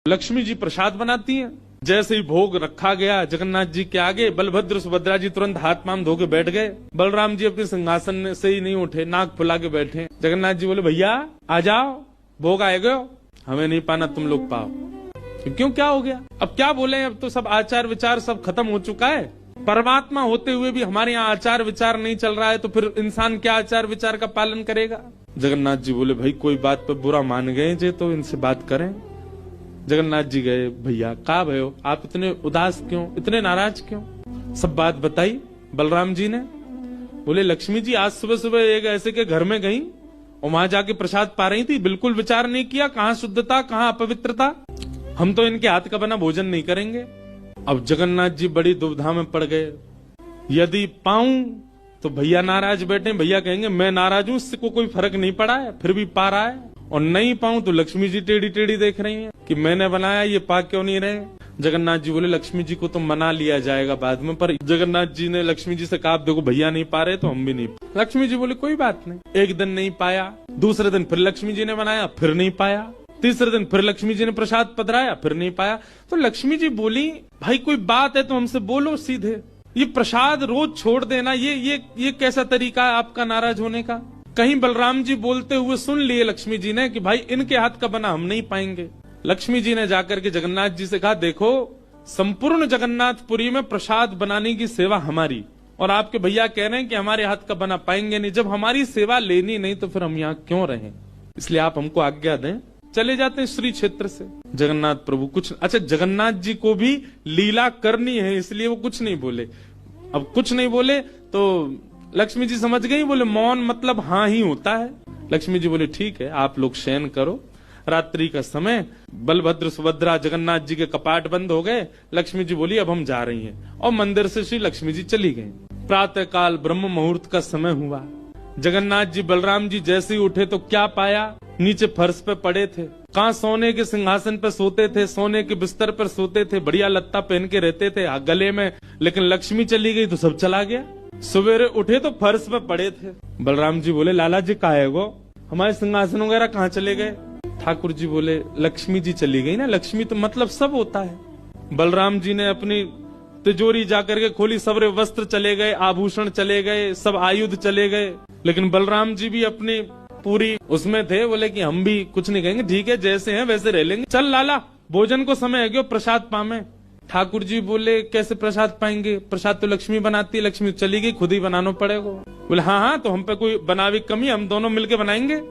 लक्ष्मी जी प्रसाद बनाती हैं। जैसे ही भोग रखा गया जगन्नाथ जी के आगे, बलभद्र सुभद्रा जी तुरंत हाथ पांव धो के बैठ गए। बलराम जी अपने सिंहासन से ही नहीं उठे, नाक फुला के बैठे। जगन्नाथ जी बोले भैया आ जाओ, भोग आएगा, हमें नहीं पाना, तुम लोग पाओ। क्यों, क्या हो गया? अब क्या बोले, अब तो सब आचार विचार सब खत्म हो चुका है। परमात्मा होते हुए भी हमारे यहाँ आचार विचार नहीं चल रहा है, तो फिर इंसान क्या आचार विचार का पालन करेगा? जगन्नाथ जी बोले भाई कोई बात पे बुरा मान गए जे, तो इनसे बात करें। जगन्नाथ जी गए, भैया कहा भयो, आप इतने उदास क्यों, इतने नाराज क्यों? सब बात बताई बलराम जी ने। बोले लक्ष्मी जी आज सुबह सुबह एक ऐसे के घर में गई और वहां जाके प्रसाद पा रही थी, बिल्कुल विचार नहीं किया, कहाँ शुद्धता कहाँ अपवित्रता, हम तो इनके हाथ का बना भोजन नहीं करेंगे। अब जगन्नाथ जी बड़ी दुविधा में पड़ गए। यदि पाऊं तो भैया नाराज बैठे, भैया कहेंगे मैं नाराज हूं, इससे को कोई फर्क नहीं पड़ा है, फिर भी पा रहा है। और नहीं पाऊं तो लक्ष्मी जी टेढ़ी टेढ़ी देख रही हैं कि मैंने बनाया, ये पा क्यों नहीं रहे। जगन्नाथ जी बोले लक्ष्मी जी को तो मना लिया जाएगा बाद में, पर जगन्नाथ जी ने लक्ष्मी जी से कहा देखो भैया नहीं पा रहे तो हम भी नहीं। लक्ष्मी जी बोले कोई बात नहीं। एक दिन नहीं पाया, दूसरे दिन फिर लक्ष्मी जी ने बनाया, फिर नहीं पाया, तीसरे दिन फिर लक्ष्मी जी ने प्रसाद पधराया, फिर नहीं पाया। तो लक्ष्मी जी बोली भाई कोई बात है तो हमसे बोलो सीधे, ये प्रसाद रोज छोड़ देना, ये कैसा तरीका है आपका नाराज होने का? कहीं बलराम जी बोलते हुए सुन लिए लक्ष्मी जी ने कि भाई इनके हाथ का बना हम नहीं पाएंगे। लक्ष्मी जी ने जाकर के जगन्नाथ जी से कहा देखो संपूर्ण जगन्नाथपुरी में प्रसाद बनाने की सेवा हमारी, और आपके भैया कह रहे हैं कि हमारे हाथ का बना पाएंगे नहीं। जब हमारी सेवा लेनी नहीं तो फिर हम यहाँ क्यों रहें, इसलिए आप हमको आज्ञा दें, चले जाते हैं श्री क्षेत्र से। जगन्नाथ प्रभु कुछ, अच्छा जगन्नाथ जी को भी लीला करनी है इसलिए वो कुछ नहीं बोले। अब कुछ नहीं बोले तो लक्ष्मी जी समझ गई, बोले मौन मतलब हाँ ही होता है। लक्ष्मी जी बोले ठीक है आप लोग शयन करो। रात्रि का समय, बलभद्र सुभद्रा जगन्नाथ जी के कपाट बंद हो गए। लक्ष्मी जी बोली अब हम जा रही हैं, और मंदिर से श्री लक्ष्मी जी चली गई। प्रातः काल ब्रह्म मुहूर्त का समय हुआ। जगन्नाथ जी बलराम जी जैसे ही उठे तो क्या पाया, नीचे फर्श पे पड़े थे। कहाँ सोने के सिंहासन पे सोते थे, सोने के बिस्तर पर सोते थे, बढ़िया लत्ता पहन के रहते थे गले में, लेकिन लक्ष्मी चली गई तो सब चला गया। सवेरे उठे तो फर्श पे पड़े थे। बलराम जी बोले लाला जी कहाँ है वो, हमारे सिंहासन वगैरह कहाँ चले गए? ठाकुर जी बोले लक्ष्मी जी चली गई ना, लक्ष्मी तो मतलब सब होता है। बलराम जी ने अपनी तिजोरी जाकर के खोली, सबरे वस्त्र चले गए, आभूषण चले गए, सब आयुध चले गए, लेकिन बलराम जी भी अपनी पूरी उसमें थे। बोले कि हम भी कुछ नहीं कहेंगे, ठीक है जैसे हैं वैसे रह लेंगे, चल लाला भोजन को समय है क्यों, प्रसाद पामे। ठाकुर जी बोले कैसे प्रसाद पाएंगे, प्रसाद तो लक्ष्मी बनाती है, लक्ष्मी चली गई, खुद ही बनाना पड़ेगा। बोले हाँ हाँ तो हम पे कोई बनावी कमी, हम दोनों मिलके बनाएंगे।